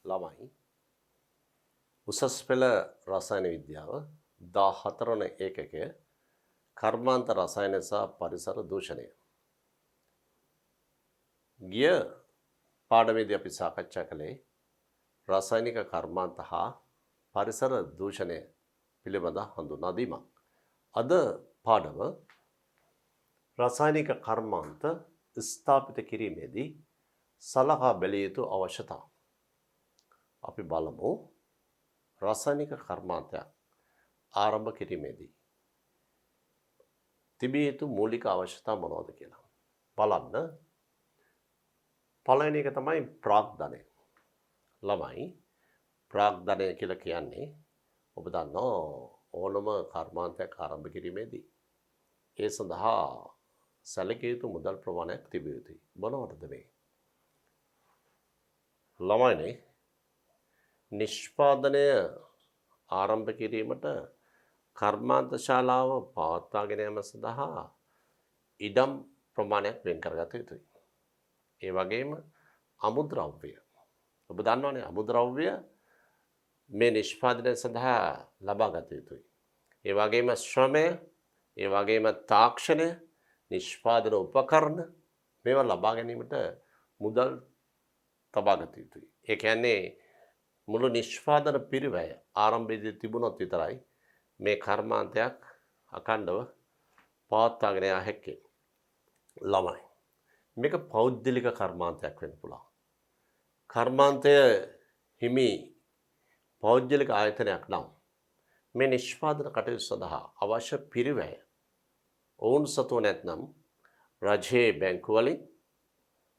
ළමයි උසස් පෙළ රසායන විද්‍යාව 14 වන ඒකකය කර්මාන්ත රසායන සහ පරිසර දූෂණය. ගිය පාඩමේදී අපි සාකච්ඡා කළේ රසායනික කර්මාන්ත හා පරිසර දූෂණය පිළිබඳ හඳුන්වා දීමක්. අද පාඩම රසායනික කර්මාන්ත ස්ථාපිත කිරීමේදී සලකා බැලිය යුතු අවශ්‍යතා. අපි බලමු රසායනික කර්මාන්තයක් ආරම්භ කිරීමේදී තිබිය යුතු මූලික අවශ්‍යතා මොනවද කියලා. බලන්න. පළවෙනි එක තමයි ප්‍රාග්ධනය. ළමයි ප්‍රාග්ධනය කියලා කියන්නේ ඔබ දන්නවා ඕනම කර්මාන්තයක් ආරම්භ කිරීමේදී ඒ සඳහා සැලකිය යුතු මුදල් ප්‍රමාණයක් තිබිය යුතුයි. මොනවටද මේ? ළමයිනේ නිෂ්පාදනය ආරම්භ කිරීමට කර්මාන්ත ශාලාව පවත්වාගෙන යාම සඳහා ඉඩම් ප්‍රමාණයක් වෙන් කරගත යුතුයි. ඒ වගේම අමුද්‍රව්‍ය. ඔබ දන්නවනේ අමුද්‍රව්‍ය මේ නිෂ්පාදනය සඳහා ලබා ගත යුතුයි. ඒ වගේම ශ්‍රමය, ඒ වගේම තාක්ෂණය, නිෂ්පාදන උපකරණ මේවා ලබා ගැනීමට මුදල් තබා ගත යුතුයි. ඒ කියන්නේ මුළු නිෂ්පාදන පිරිවැය ආරම්භයේදී තිබුණොත් විතරයි මේ කර්මාන්තයක් අඛණ්ඩව පවත්වාගෙන යා හැක්කේ. ළමයි මේක පෞද්ගලික කර්මාන්තයක් වෙන්න පුළුවන්. කර්මාන්තය හිමි පෞද්ගලික ආයතනයක් නම් මේ නිෂ්පාදන කටයුතු සඳහා අවශ්‍ය පිරිවැය ඔවුන් සතුව නැත්නම් රජයේ බැංකු වලින්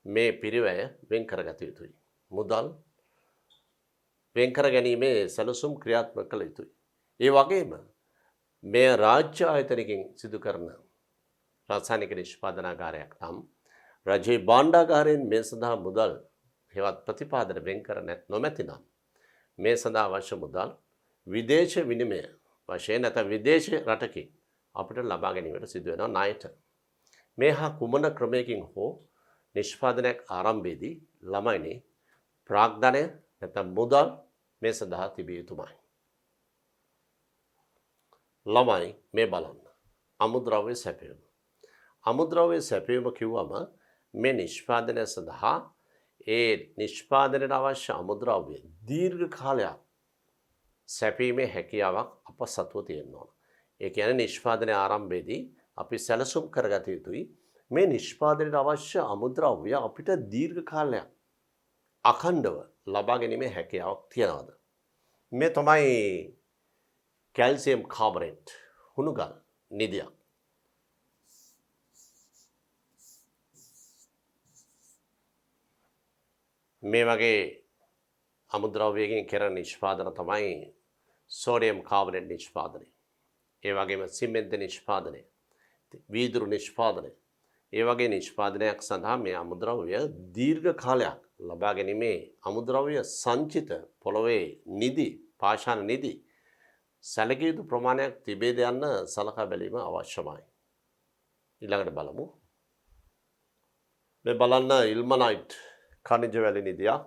මේ පිරිවැය වෙන් කරගත යුතුයි. මුදල් වෙන් කර ගැනීමේ සැලසුම් ක්‍රියාත්මක කළ යුතුයි. ඒ වගේම මේ රාජ්‍ය ආයතනකින් සිදු කරන රසායනික නිෂ්පාදනාගාරයක් නම් රජයේ භාණ්ඩාගාරයෙන් මේ සඳහා මුදල් හෙවත් ප්‍රතිපාදන වෙන් කර නොමැතිනම් මේ සඳහා අවශ්‍ය මුදල් විදේශ විනිමය වශයෙන් නැත්නම් විදේශ රටකින් අපිට ලබා ගැනීමට සිදු වෙනවා ණයට. මේ හා කුමන ක්‍රමයකින් හෝ නිෂ්පාදනයක් ආරම්භයේදී ළමයිනේ ප්‍රාග්ධනය නැත්නම් මුදල් මේ සඳහා තිබිය යුතුමයි. ළමයි මේ බලන්න. අමුද්‍රව්‍ය සැපයීම. අමුද්‍රව්‍ය සැපයීම කිව්වම මේ නිෂ්පාදනය සඳහා ඒ නිෂ්පාදනයට අවශ්‍ය අමුද්‍රව්‍ය දීර්ඝ කාලයක් සැපීමේ හැකියාවක් අප සතුව තියෙන්න ඕන. ඒ කියන්නේ නිෂ්පාදනයේ ආරම්භයේදී අපි සැලසුම් කරගත යුතුයි මේ නිෂ්පාදනයට අවශ්‍ය අමුද්‍රව්‍ය අපිට දීර්ඝ කාලයක් අඛණ්ඩව ලබා ගැනීමේ හැකියාවක් තියනවාද? මේ තමයි කැල්සියම් කාබනේට් හුණුගල් නිදියක්. මේ වගේ අමුද්‍රව්‍යයකින් කරන නිෂ්පාදන තමයි සෝඩියම් කාබනේට් නිෂ්පාදනය. ඒ වගේම සිමෙන්ති නිෂ්පාදනය, වීදුරු නිෂ්පාදනය. ඒ වගේ නිෂ්පාදනයක් සඳහා මේ අමුද්‍රව්‍ය දීර්ඝ කාලයක් ලබා ගැනීමේ අමුද්‍රව්‍ය සංචිත පොළොවේ නිදි, පාෂාණ නිදි සැලකිය යුතු ප්‍රමාණයක් තිබේද යන්න සලකා බැලීම අවශ්‍යමයි. ඊළඟට බලමු. මේ බලන්න ඉල්මනයිට් khනිජ වැලි නිදියක්.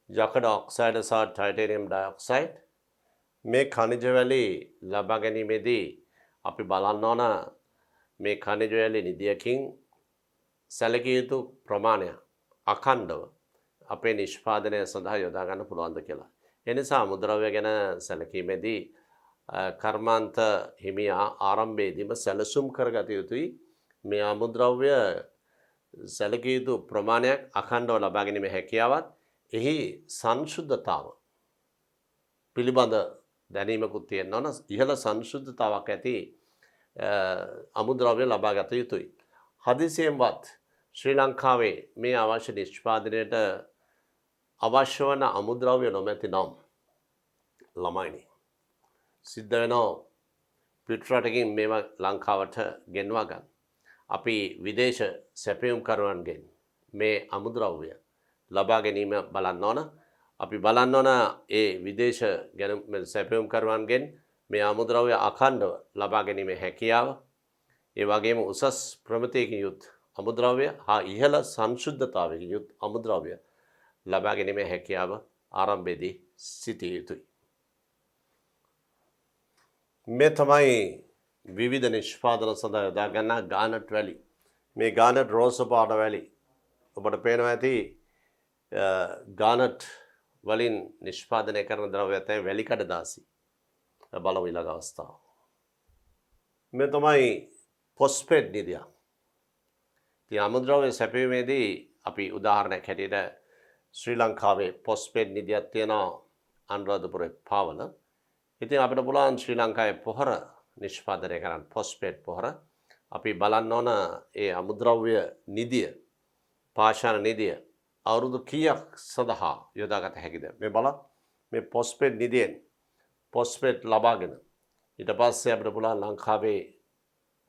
යකඩ ඔක්සයිඩ් සහ ටයිටේනියම් ඩයොක්සයිඩ් මේ khනිජ වැලි ලබා ගැනීමේදී අපි බලන්න ඕන මේ khනිජ වැලි නිදියකින් සැලකිය යුතු ප්‍රමාණය අඛණ්ඩව අපේ නිෂ්පාදනය සඳහා යොදා ගන්න පුළුවන්ද කියලා. ඒ නිසා අමුද්‍රව්‍ය ගැන සැලකීමේදී කර්මාන්ත හිමියා ආරම්භයේදීම සැලසුම් කරගත යුතුයි මේ අමුද්‍රව්‍ය සැලකිය යුතු ප්‍රමාණයක් අඛණ්ඩව ලබා ගැනීමේ හැකියාවත් එහි සංශුද්ධතාව පිළිබඳ දැනීමකුත් තියෙන්න ඕන. ඉහළ සංශුද්ධතාවක් ඇති අමුද්‍රව්‍ය ලබා ගත යුතුයි. හදිසියෙන්වත් ශ්‍රී ලංකාවේ මේ අවශ්‍ය නිෂ්පාදනයට අවශ්‍ය වන අමුද්‍රව්‍ය නොමැති නම් ළමයිනේ සිද්ධ වෙනවා පිටරටකින් මේවා ලංකාවට ගෙන්වා ගන්න. අපි විදේශ සැපයුම්කරුවන්ගෙන් මේ අමුද්‍රව්‍ය ලබා ගැනීම බලන්න ඕන. අපි බලන්න ඕන ඒ විදේශ සැපයුම්කරුවන්ගෙන් මේ අමුද්‍රව්‍ය අඛණ්ඩව ලබා ගැනීමේ හැකියාව, ඒ වගේම උසස් ප්‍රමිතියකින් යුත් අමුද්‍රව්‍ය හා ඉහළ සංශුද්ධතාවයකින් යුත් අමුද්‍රව්‍ය ලබා ගැනීමේ හැකියාව ආරම්භයේදී සිටිය යුතුයි. මේ තමයි විවිධ නිෂ්පාදන සඳහා යොදා ගන්නා ගානට් වැලි. මේ ගානට් රෝස පාට වැලි ඔබට පේනවා ඇති ගානට් වලින් නිෂ්පාදනය කරන ද්‍රව්‍ය තමයි වැලි කඩදාසි. බලමු ඊළඟ අවස්ථාව. මේ තමයි ෆොස්ෆේට් නිදිය. ඉතින් අමුද්‍රව්‍ය සැපයීමේදී අපි උදාහරණයක් හැටියට ශ්‍රී ලංකාවේ ෆොස්ෆේට් නිදියක් තියෙනවා අනුරාධපුරේ පාවල. ඉතින් අපිට පුළුවන් ශ්‍රී ලංකාවේ පොහොර නිෂ්පාදනය කරන්න ෆොස්ෆේට් පොහොර. අපි බලන්න ඕන ඒ අමුද්‍රව්‍ය නිදිය, පාෂාණ නිදිය අවුරුදු කීයක් සඳහා යොදාගත හැකිද? මේ බලන්න. මේ ෆොස්ෆේට් නිදියෙන් ෆොස්ෆේට් ලබාගෙන ඊට පස්සේ අපිට පුළුවන් ලංකාවේ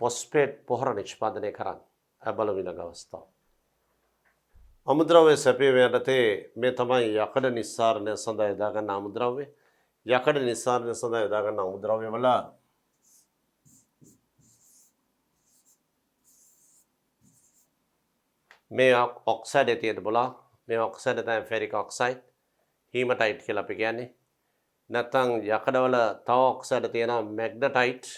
ෆොස්ෆේට් පොහොර නිෂ්පාදනය කරන්න. බලමු ඊළඟ අවස්ථාව. අමුද්‍රව්‍ය සැපයීම යටතේ මේ තමයි යකඩ නිස්සාරණය සඳහා යොදා ගන්න අමුද්‍රව්‍ය. යකඩ නිස්සාරණය සඳහා යොදා ගන්න අමුද්‍රව්‍ය වල මේ ඔක්සයිඩ් තියෙන බලන්න. මේ ඔක්සයිඩ් තමයි ෆෙරික් ඔක්සයිඩ්, හීමටයිට් කියලා අපි කියන්නේ. නැත්නම් යකඩවල තව ඔක්සයිඩ් තියෙනවා මැග්නටයිට්.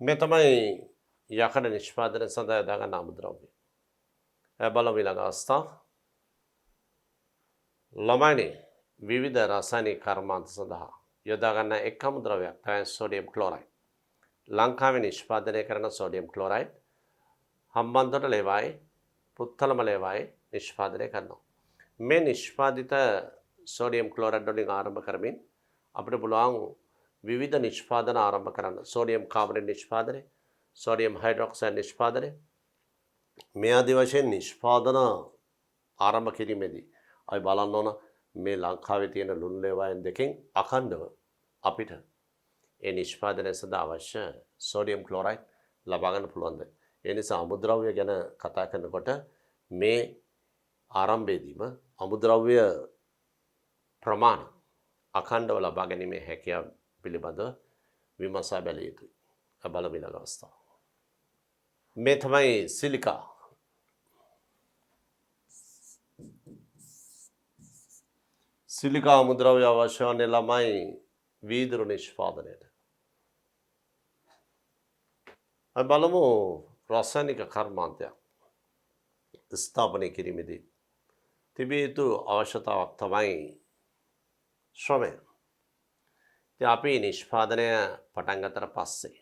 මේ තමයි යකඩ නිෂ්පාදනය සඳහා යොදා ගන්න අමුද්‍රව්‍ය. බලමු ඊළඟ අවස්ථාව. ළමයිනි විවිධ රසායනික කර්මාන්ත සඳහා යොදා ගන්න එක් අමුද්‍රව්‍යයක් තමයි සෝඩියම් ක්ලෝරයිඩ්. ලංකාවේ නිෂ්පාදනය කරන සෝඩියම් ක්ලෝරයිඩ් හම්බන්තොට ලේවායි, පුත්තලම ලේවායි නිෂ්පාදනය කරනවා. මේ නිෂ්පාදිත සෝඩියම් ක්ලෝරයිඩ් වලින් ආරම්භ කරමින් අපිට පුළුවන් විවිධ නිෂ්පාදන ආරම්භ කරන්න. සෝඩියම් කාබනේට් නිෂ්පාදනය, සෝඩියම් හයිඩ්‍රොක්සයිඩ් නිෂ්පාදනය, මේ ආදී වශයෙන් නිෂ්පාදන ආරම්භ කිරීමේදී අපි බලන්න ඕන මේ ලංකාවේ තියෙන ලුණු ලේවායන් දෙකෙන් අඛණ්ඩව අපිට ඒ නිෂ්පාදනය සඳහා අවශ්‍ය සෝඩියම් ක්ලෝරයිඩ් ලබා ගන්න පුළුවන්ද? ඒ නිසා අමුද්‍රව්‍ය ගැන කතා කරනකොට මේ ආරම්භයේදීම අමුද්‍රව්‍ය ප්‍රමාණ අඛණ්ඩව ලබා ගැනීමේ හැකියාව පිළිබඳව විමසා බැලිය යුතුයි. බලමු ඊළඟ අවස්ථාව. මේ තමයි සිලිකා. සිලිකා අමුද්‍රව්‍ය අවශ්‍ය වන්නේ ළමයි වීදුරු නිෂ්පාදනයට. අපි බලමු රසායනික කර්මාන්තයක් ස්ථාපනය කිරීමේදී තිබිය යුතු අවශ්‍යතාවක් තමයි ශ්‍රමය. ඉතින් අපි නිෂ්පාදනය පටන් ගත්තට පස්සේ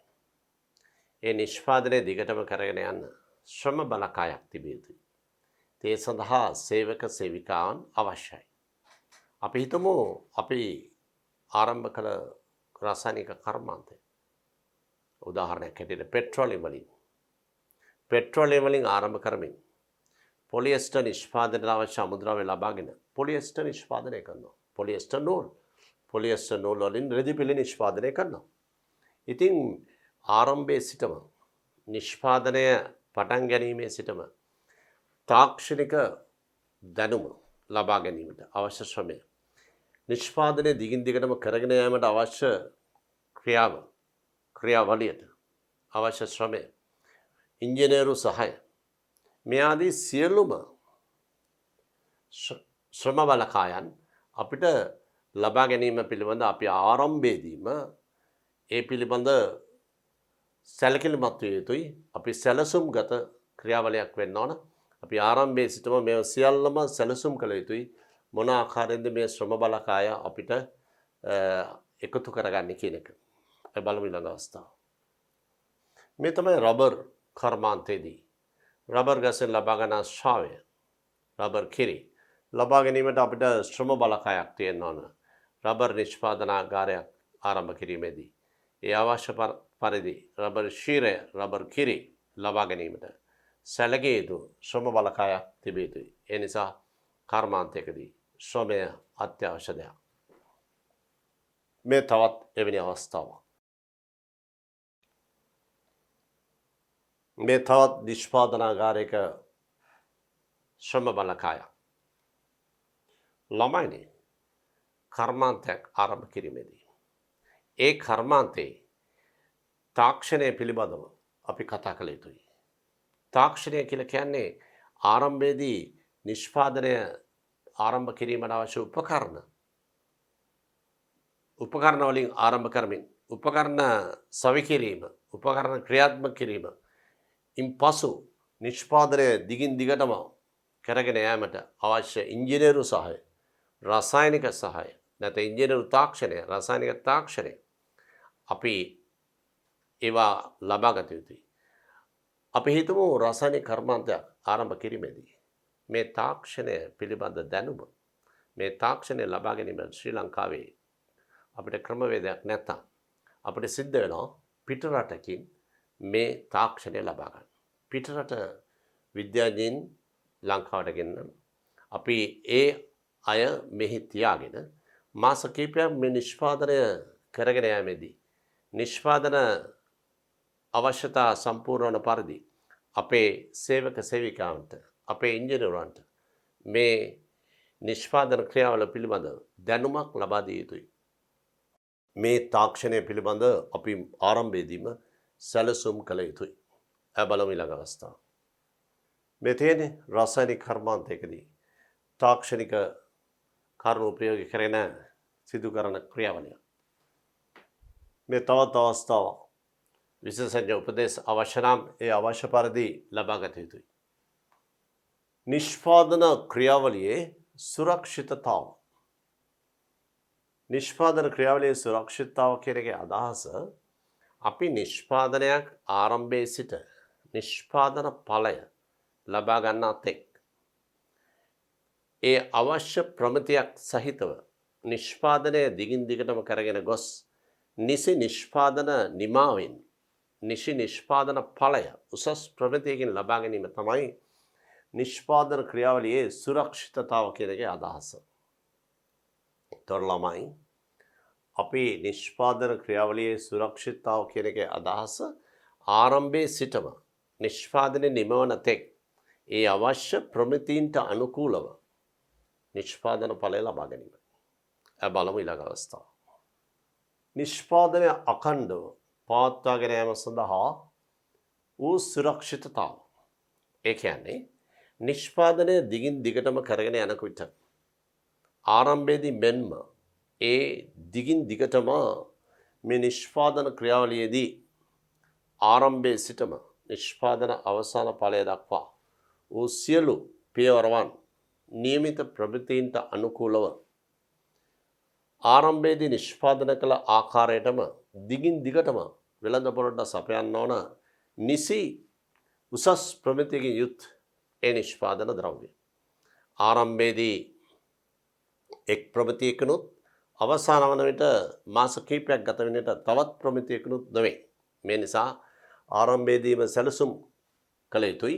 ඒ නිෂ්පාදනය දිගටම කරගෙන යන්න ශ්‍රම බලකායක් තිබිය යුතුයි. ඒ සඳහා සේවක සේවිකාවන් අවශ්‍යයි. අපි හිතමු අපි ආරම්භ කළ රසායනික කර්මාන්තය. උදාහරණයක් හැටියට පෙට්‍රෝලියම් වලින් ආරම්භ කරමින් පොලියස්ටර් නිෂ්පාදනයට අවශ්‍ය අමුද්‍රව්‍ය ලබාගෙන පොලියස්ටර් නිෂ්පාදනය කරනවා. පොලියස්ටර් නූල් වලින් රෙදි පිළි නිෂ්පාදනය කරනවා. ඉතින් ආරම්භයේ සිටම නිෂ්පාදනය පටන් ගැනීමේ සිටම තාක්ෂණික දැනුම ලබා ගැනීමට අවශ්‍ය ශ්‍රමය, නිෂ්පාදනය දිගින් දිගටම කරගෙන යාමට අවශ්‍ය ක්‍රියාවලියට අවශ්‍ය ශ්‍රමය, ඉංජිනේරු සහය, මේ ආදී සියලුම ශ්‍රම බලකායන් අපිට ලබා ගැනීම පිළිබඳ අපි ආරම්භයේදීම ඒ පිළිබඳ සැලකිලිමත් විය යුතුයි. අපි සැලසුම්ගත ක්‍රියාවලියක් වෙන්න ඕන. අපි ආරම්භයේ සිටම මේ සියල්ලම සැලසුම් කළ යුතුයි. මොන ආකාරයෙන්ද මේ ශ්‍රම බලකාය අපිට එකතු කරගන්නේ කියන එක. බලමු ඊළඟ අවස්ථාව. මේ තමයි රබර් කර්මාන්තයේදී රබර් ගසෙන් ලබා ගන්න ශ්‍රාවය, රබර් කිරි ලබා ගැනීමට අපිට ශ්‍රම බලකායක් තියෙන්න ඕන. රබර් නිෂ්පාදනාගාරයක් ආරම්භ කිරීමේදී ඒ අවශ්‍ය පරිදි රබර් ශීරය, රබර් කිරි ලබා ගැනීමට සැලකිය යුතු ශ්‍රම බලකායක් තිබිය යුතුයි. ඒ නිසා කර්මාන්තයකදී ශ්‍රමය අත්‍යවශ්‍ය දෙයක්. මේ තවත් එවැනි අවස්ථාවක්. මේ තවත් නිෂ්පාදනාගාරයක ශ්‍රම බලකායක්. ළමයිනේ කර්මාන්තයක් ආරම්භ කිරීමේදී. ඒ කර්මාන්තයේ තාක්ෂණය පිළිබඳව අපි කතා කළ යුතුයි. තාක්ෂණය කියලා කියන්නේ ආරම්භයේදී නිෂ්පාදනය ආරම්භ කිරීමට අවශ්‍ය උපකරණ වලින් ආරම්භ කරමින් උපකරණ සවිකිරීම, උපකරණ ක්‍රියාත්මක කිරීම, ඉන්පසු නිෂ්පාදනය දිගින් දිගටම කරගෙන යාමට අවශ්‍ය ඉංජිනේරු සහාය, රසායනික සහාය, නැත්නම් ඉංජිනේරු තාක්ෂණය, රසායනික තාක්ෂණය අපි ඒවා ලබා ගත යුතුයි. අපි හිතමු රසායනික කර්මාන්තයක් ආරම්භ කිරීමේදී මේ තාක්ෂණය පිළිබඳ දැනුම, මේ තාක්ෂණය ලබා ගැනීමට ශ්‍රී ලංකාවේ අපිට ක්‍රමවේදයක් නැත්නම් අපිට සිද්ධ වෙනවා පිටරටකින් මේ තාක්ෂණය ලබා ගන්න. පිටරට විද්‍යාඥයින් ලංකාවට ගෙන්නන අපි ඒ අය මෙහි තියාගෙන මාස කිහිපයක් මේ නිෂ්පාදනය කරගෙන යාමේදී නිෂ්පාදන අවශ්‍යතා සම්පූර්ණ වන පරිදි අපේ සේවක සේවිකාවන්ට, අපේ ඉංජිනේරුවන්ට මේ නිෂ්පාදන ක්‍රියාවල පිළිබඳ දැනුමක් ලබා දිය යුතුයි. මේ තාක්ෂණය පිළිබඳ අපි ආරම්භයේදීම සැලසුම් කළ යුතුයි. බලමු ඊළඟ අවස්ථාව. මේ තියෙන්නේ රසායනික කර්මාන්තයකදී තාක්ෂණික කරුණු ප්‍රයෝග කරන සිදු කරන ක්‍රියාවලිය. මේ තවත් අවස්ථාවක්. විශේෂඥ උපදෙස් අවශ්‍ය නම් ඒ අවශ්‍ය පරිදි ලබා ගත යුතුයි. නිෂ්පාදන ක්‍රියාවලියේ සුරක්ෂිතතාව. නිෂ්පාදන ක්‍රියාවලියේ සුරක්ෂිතතාව කියන එකේ අදහස අපි නිෂ්පාදනයක් ආරම්භයේ සිට නිෂ්පාදන ඵලය ලබා ගන්නා තෙක් ඒ අවශ්‍ය ප්‍රමිතියක් සහිතව නිෂ්පාදනය දිගින් දිගටම කරගෙන ගොස් නිසි නිෂ්පාදන නිමාවෙන් නිසි නිෂ්පාදන ඵලය උසස් ප්‍රමිතියකින් ලබා ගැනීම තමයි නිෂ්පාදන ක්‍රියාවලියේ සුරක්ෂිතතාව කියන එකේ අදහස. ළමයි අපි නිෂ්පාදන ක්‍රියාවලියේ සුරක්ෂිතතාව කියන එකේ අදහස ආරම්භයේ සිටම නිෂ්පාදනය නිමවන තෙක් ඒ අවශ්‍ය ප්‍රමිතීන්ට අනුකූලව නිෂ්පාදන ඵලය ලබා ගැනීම. බලමු ඊළඟ අවස්ථාව. නිෂ්පාදනය අඛණ්ඩව පවත්වාගෙන යාම සඳහා වූ සුරක්ෂිතතාව. ඒ කියන්නේ නිෂ්පාදනය දිගින් දිගටම කරගෙන යනකොට ආරම්භයේදී මෙන්ම ඒ දිගින් දිගටම මේ නිෂ්පාදන ක්‍රියාවලියේදී ආරම්භයේ සිටම නිෂ්පාදන අවසාන ඵලය දක්වා වූ සියලු පියවරවන් නියමිත ප්‍රමිතීන්ට අනුකූලව ආරම්භයේදී නිෂ්පාදන කළ ආකාරයටම දිගින් දිගටම වෙළඳපොළට සපයන්න ඕන නිසි උසස් ප්‍රමිතියකින් යුත් ඒ නිෂ්පාදන ද්‍රව්‍ය. ආරම්භයේදී එක් ප්‍රමිතියකිනුත් අවසාන වන විට මාස කිහිපයක් ගත වෙන විට තවත් ප්‍රමිතියකිනුත් නොවේ. මේ නිසා ආරම්භයේදීම සැලසුම් කළ යුතුයි.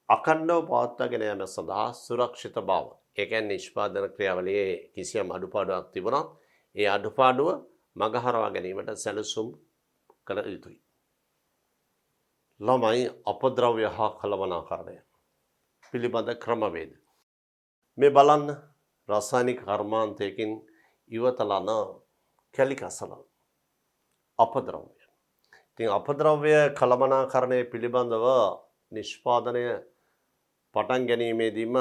අඛණ්ඩව පවත්වාගෙන යාම සඳහා සුරක්ෂිත බව. ඒ කියන්නේ නිෂ්පාදන ක්‍රියාවලියේ කිසියම් අඩුපාඩුවක් තිබුණොත් ඒ අඩුපාඩුව මගහරවා ගැනීමට සැලසුම් කළ යුතුයි. ළමයි අපද්‍රව්‍ය හා කළමනාකරණය පිළිබඳ ක්‍රමවේද. මේ බලන්න රසායනික කර්මාන්තයකින් ඉවතලන කැලිකසල අපද්‍රව්‍ය. ඉතින් අපද්‍රව්‍ය කළමනාකරණය පිළිබඳව නිෂ්පාදනය පටන් ගැනීමේදීම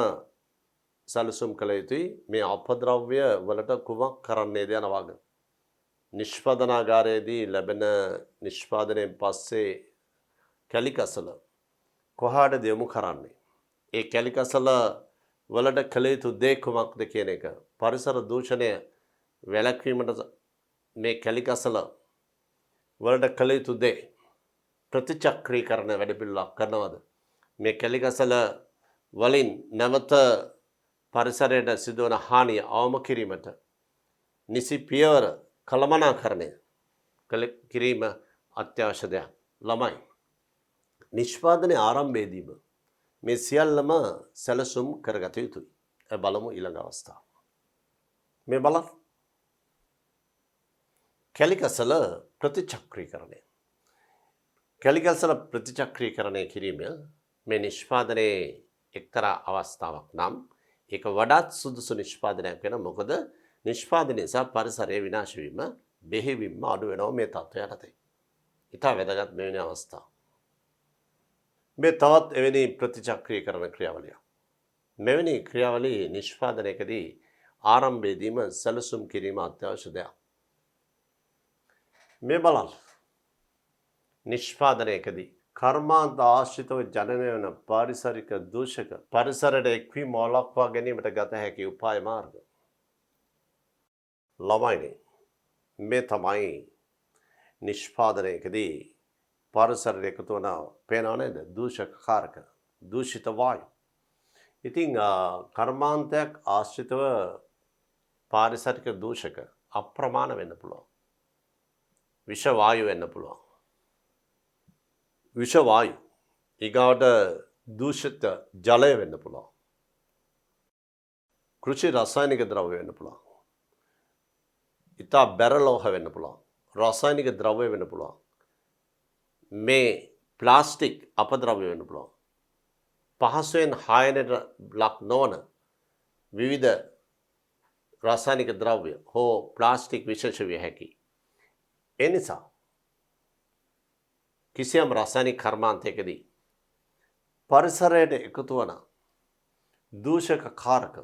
සැලසුම් කළ යුතුයි. මේ අපද්‍රව්‍ය වලට කුමක් කරන්නේද යන වග. නිෂ්පාදනාගාරයේදී ලැබෙන නිෂ්පාදනයෙන් පස්සේ කැලිකසල කොහාටද යොමු කරන්නේ? ඒ කැලිකසල වලට කළ යුතු දේ කුමක්ද කියන එක. පරිසර දූෂණය වැළැක්වීමට මේ කැලිකසල වලට කළ යුතු දේ ප්‍රතිචක්‍රීකරණ වැඩපිළිවෙලක් කරනවද? මේ කැලිකසල වලින් නැවත පරිසරයට සිදුවන හානිය අවම කිරීමට නිසි පියවර කළමනාකරණය කිරීම අත්‍යවශ්‍ය දෙයක්. ළමයි නිෂ්පාදනයේ ආරම්භයේදීම මේ සියල්ලම සැලසුම් කරගත යුතුයි. බලමු ඊළඟ අවස්ථාව. මේ බලන්න කැලිකසල ප්‍රතිචක්‍රීකරණය. කැලිකසල ප්‍රතිචක්‍රීකරණය කිරීම මේ නිෂ්පාදනයේ එක්තරා අවස්ථාවක් නම් ඒක වඩාත් සුදුසු නිෂ්පාදනයක් වෙන මොකද නිෂ්පාදනය නිසා පරිසරයේ විනාශ වීම බෙහෙවින්ම අඩු වෙනවා මේ තත්ත්වය යටතේ. ඉතා වැදගත් මෙවැනි අවස්ථා. මේ තවත් එවැනි ප්‍රතිචක්‍රීකරණ ක්‍රියාවලියක්. මෙවැනි ක්‍රියාවලිය නිෂ්පාදනයකදී ආරම්භයේදීම සැලසුම් කිරීම අත්‍යවශ්‍ය දෙයක්. මේ බලන්න. නිෂ්පාදනයකදී කර්මාන්ත ආශ්‍රිතව ජනනය වන පාරිසරික දූෂක පරිසරයට එක්වීම වළක්වා ගැනීමට ගත හැකි උපාය මාර්ග. ළමයිනේ මේ තමයි නිෂ්පාදනයකදී පරිසරයට එකතු වන පේනව නේද දූෂක කාරක දූෂිත වායු. ඉතින් කර්මාන්තයක් ආශ්‍රිතව පාරිසරික දූෂක අප්‍රමාණ වෙන්න පුළුවන්. විෂ වායු වෙන්න පුළුවන්. විෂ වායු ඊගාවට දූෂිත ජලය වෙන්න පුළුවන්. කෘෂි රසායනික ද්‍රව්‍ය වෙන්න පුළුවන්. ඉතා බැරලෝහ වෙන්න පුළුවන්. රසායනික ද්‍රව්‍ය වෙන්න පුළුවන්. මේ ප්ලාස්ටික් අපද්‍රව්‍ය වෙන්න පුළුවන්. පහසුවෙන් හායනයට ලක් නොවන විවිධ රසායනික ද්‍රව්‍ය හෝ ප්ලාස්ටික් විශේෂ විය හැකි. ඒ නිසා කිසියම් රසායනික කර්මාන්තයකදී පරිසරයට එකතු වන දූෂක කාරක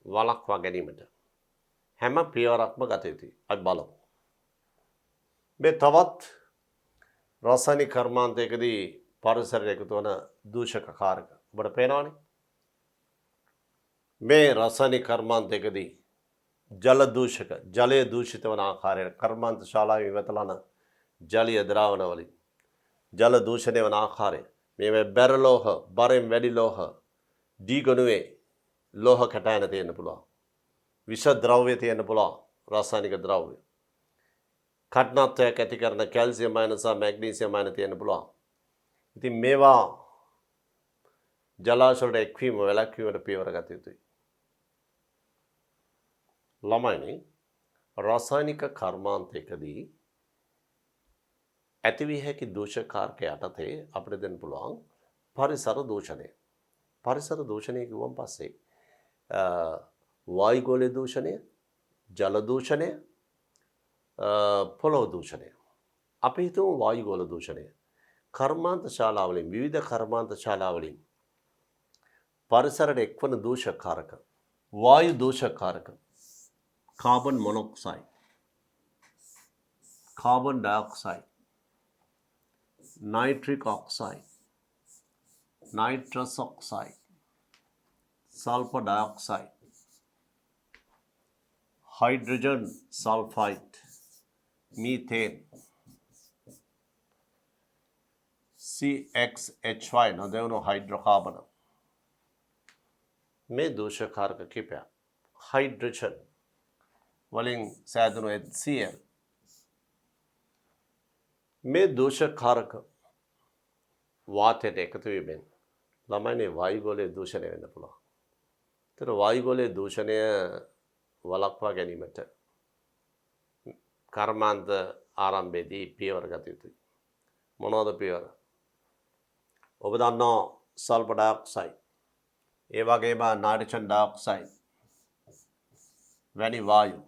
වළක්වා ගැනීමට හැම පියවරක්ම ගත යුතුයි. අපි බලමු. මේ තවත් රසායනික කර්මාන්තයකදී පරිසරයට එකතු වන දූෂක කාරක ඔබට පේනවනේ. මේ රසායනික කර්මාන්තයකදී ජල දූෂක ජලය දූෂිත වන ආකාරයට කර්මාන්ත ශාලාවේ ඉවතලන ජලීය ද්‍රාවණ වලින් ජල දූෂණය වන ආකාරය මේ බැරලෝහ බරෙන් වැඩි ලෝහ දීගණුවේ ලෝහ කැටයන තියෙන්න පුළුවන්. විෂ ද්‍රව්‍ය තියෙන්න පුළුවන්. රසායනික ද්‍රව්‍ය කඨිනත්වයක් ඇති කරන කැල්සියම් අයන සහ මැග්නීසියම් අයන තියෙන්න පුළුවන්. ඉතින් මේවා ජලාශවලට එක්වීම වැළැක්වීමට පියවර ගත යුතුයි. ළමයිනේ රසායනික කර්මාන්තයකදී ඇතිවිය හැකි දූෂකාරක යටතේ අපිට දෙන්න පුළුවන් පරිසර දූෂණය. පරිසර දූෂණය කිව්වන් පස්සේ වායුගෝලීය දූෂණය, ජල දූෂණය, පොළොව දූෂණය. අපි හිතමු වායුගෝල දූෂණය. කර්මාන්ත ශාලාවලින් විවිධ කර්මාන්ත ශාලාවලින් පරිසරයට එක්වන දූෂකාරක වායු දූෂකාරක carbon monoxide, carbon dioxide, nitric oxide, nitrous oxide, sulfur dioxide, hydrogen sulfide, methane, CXHY නොදෙවුණු හයිඩ්‍රෝකාබන. මේ දූෂකාරක කිපයක් හයිඩ්‍රජන් වලින් සෑදුණු HCl. මේ දූෂකාරක වාතයට එකතු වීමෙන් ළමයිනේ වායුගෝලීය දූෂණය වෙන්න පුළුවන්. ඒතර වායුගෝලීය දූෂණය වළක්වා ගැනීමට කර්මාන්ත ආරම්භයේදී පියවර ගත යුතුයි. මොනවද පියවර? ඔබ දන්නවා සල්ෆර් ඩයොක්සයිඩ්, ඒ වගේම නයිට්‍රජන් ඩයොක්සයිඩ් වැනි වායු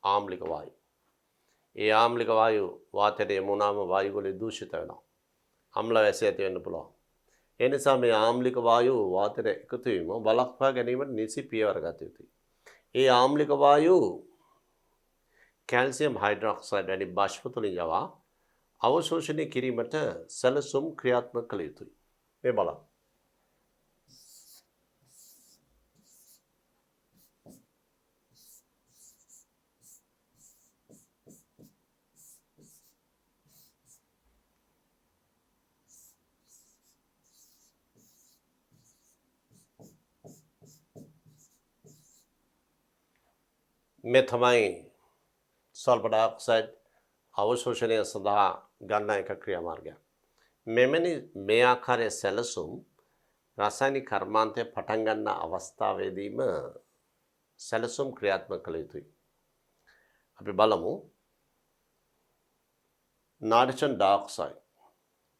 ආම්ලික වායු. ඒ ආම්ලික වායු වාතයට යමු වුණාම වායුගෝලීය දූෂිත වෙනවා. අම්ල වැසි ඇති වෙන්න පුළුවන්. ඒ නිසා මේ ආම්ලික වායු වාතයට එකතු වීම වළක්වා ගැනීමට නිසි පියවර ගත යුතුයි. ඒ ආම්ලික වායු කැල්සියම් හයිඩ්‍රොක්සයිඩ් වැනි බාෂ්ප තුලින් යවා අවශෝෂණය කිරීමට සැලසුම් ක්‍රියාත්මක කළ යුතුයි. මේ බලන්න. මේ තමයි සල්ෆර් ඩයොක්සයිඩ් අවශෝෂණය සඳහා ගන්නා එක ක්‍රියාමාර්ගයක්. මේ ආකාරයේ සැලසුම් රසායනික කර්මාන්තය පටන් ගන්න අවස්ථාවේදීම සැලසුම් ක්‍රියාත්මක කළ යුතුයි. අපි බලමු නයිට්‍රජන් ඩයොක්සයිඩ්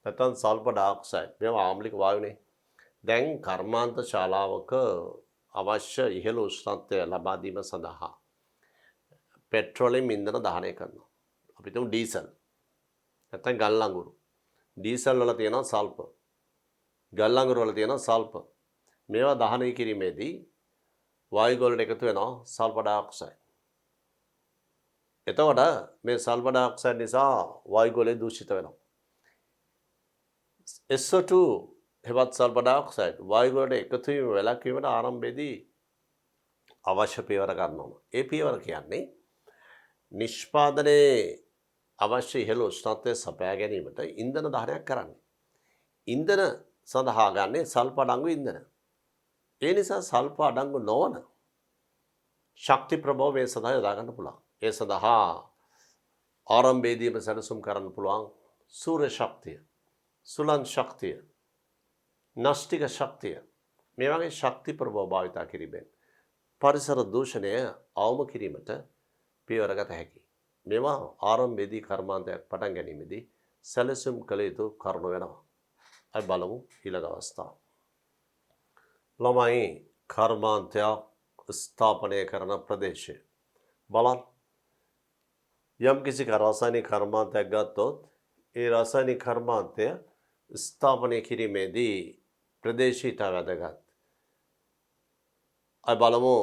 නැත්නම් සල්ෆර් ඩයොක්සයිඩ් මේවා ආම්ලික වායුනේ. දැන් කර්මාන්ත ශාලාවක අවශ්‍ය ඉහළ උෂ්ණත්වය ලබා දීම සඳහා පෙට්‍රෝලියම් ඉන්ධන දහනය කරනවා. අපි හිතමු ඩීසල්. නැත්නම් ගල් අඟුරු. ඩීසල් වල තියෙනවා සල්ෆර්. ගල් අඟුරු වල තියෙනවා සල්ෆර්. මේවා දහනය කිරීමේදී වායු වලට එකතු වෙනවා සල්ෆර් ඩයොක්සයිඩ්. එතකොට මේ සල්ෆර් ඩයොක්සයිඩ් නිසා වායු ගොලය දූෂිත වෙනවා. SO2 හෙවත් සල්ෆර් ඩයොක්සයිඩ් වායු වලට එකතු වීම වැළැක්වීමට ආරම්භයේදී අවශ්‍ය පියවර ගන්න ඕන. ඒ පියවර කියන්නේ නිෂ්පාදනයේ අවශ්‍ය ඉහළ උෂ්ණත්වය සපයා ගැනීමට ඉන්ධන දහනයක් කරන්නේ. ඉන්ධන සඳහා ගන්නේ සල්ෆර් අඩංගු ඉන්ධන. ඒ නිසා සල්ෆර් අඩංගු නොවන ශක්ති ප්‍රභව මේ සඳහා යොදා ගන්න පුළුවන්. ඒ සඳහා ආරම්භයේදීම සැලසුම් කරන්න පුළුවන් සූර්ය ශක්තිය, සුලන් ශක්තිය, නාස්තික ශක්තිය මේ වගේ ශක්ති ප්‍රභව භාවිතා කිරීමෙන් පරිසර දූෂණය අවම කිරීමට පියවර ගත හැකියි. මේවා ආරම්භයේදී කර්මාන්තයක් පටන් ගැනීමේදී සැලසුම් කළ යුතු කරුණු වෙනවා. අපි බලමු ඊළඟ අවස්ථාව. ළමයි කර්මාන්තයක් ස්ථාපනය කරන ප්‍රදේශය බලන්න. යම් කිසි රසායනික කර්මාන්තයක් ගත්තොත් ඒ රසායනික කර්මාන්තය ස්ථාපනය කිරීමේදී ප්‍රදේශය ඉතා වැදගත්. අපි බලමු